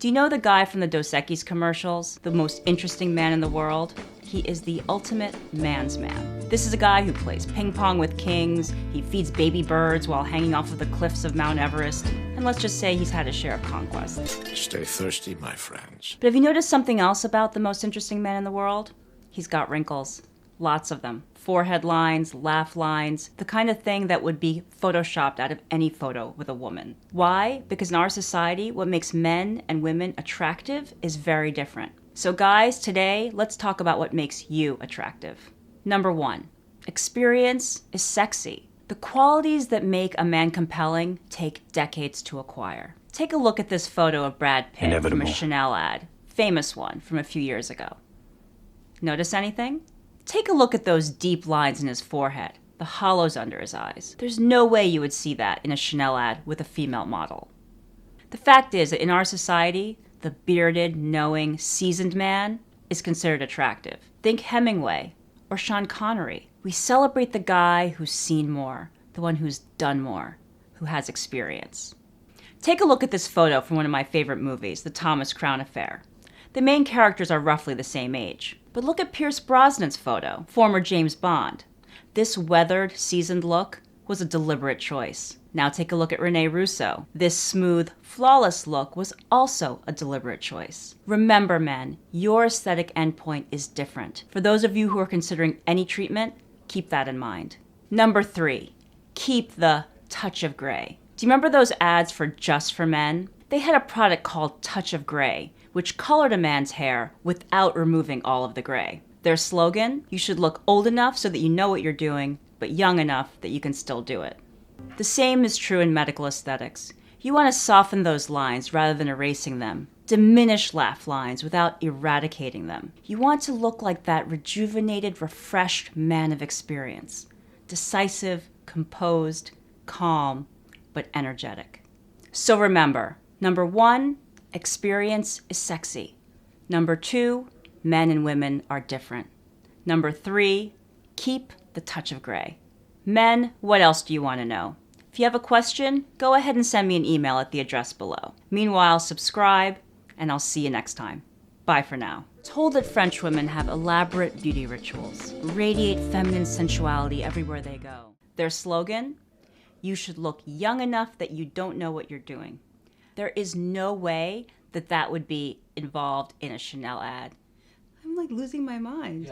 Do you know the guy from the Dos Equis commercials? The most interesting man in the world? He is the ultimate man's man. This is a guy who plays ping pong with kings, he feeds baby birds while hanging off of the cliffs of Mount Everest, and let's just say he's had his share of conquests. Stay thirsty, my friends. But have you noticed something else about the most interesting man in the world? He's got wrinkles. Lots of them. Forehead lines, laugh lines, the kind of thing that would be photoshopped out of any photo with a woman. Why? Because in our society, what makes men and women attractive is very different. So guys, today, let's talk about what makes you attractive. Number 1, experience is sexy. The qualities that make a man compelling take decades to acquire. Take a look at this photo of Brad Pitt from a Chanel ad. Famous one from a few years ago. Notice anything? Take a look at those deep lines in his forehead, the hollows under his eyes. There's no way you would see that in a Chanel ad with a female model. The fact is that in our society, the bearded, knowing, seasoned man is considered attractive. Think Hemingway or Sean Connery. We celebrate the guy who's seen more, the one who's done more, who has experience. Take a look at this photo from one of my favorite movies, The Thomas Crown Affair. The main characters are roughly the same age. But look at Pierce Brosnan's photo, former James Bond. This weathered, seasoned look was a deliberate choice. Now take a look at Rene Russo. This smooth, flawless look was also a deliberate choice. Remember, men, your aesthetic endpoint is different. For those of you who are considering any treatment, keep that in mind. Number 3, keep the touch of gray. Do you remember those ads for Just for Men? They had a product called Touch of Gray, which colored a man's hair without removing all of the gray. Their slogan, you should look old enough so that you know what you're doing, but young enough that you can still do it. The same is true in medical aesthetics. You want to soften those lines rather than erasing them. Diminish laugh lines without eradicating them. You want to look like that rejuvenated, refreshed man of experience. Decisive, composed, calm, but energetic. So remember, number 1, experience is sexy. Number 2, men and women are different. Number 3, keep the touch of gray. Men, what else do you want to know? If you have a question, go ahead and send me an email at the address below. Meanwhile, subscribe, and I'll see you next time. Bye for now. Told that French women have elaborate beauty rituals, radiate feminine sensuality everywhere they go. Their slogan, you should look young enough that you don't know what you're doing. There is no way that that would be involved in a Chanel ad. I'm like losing my mind.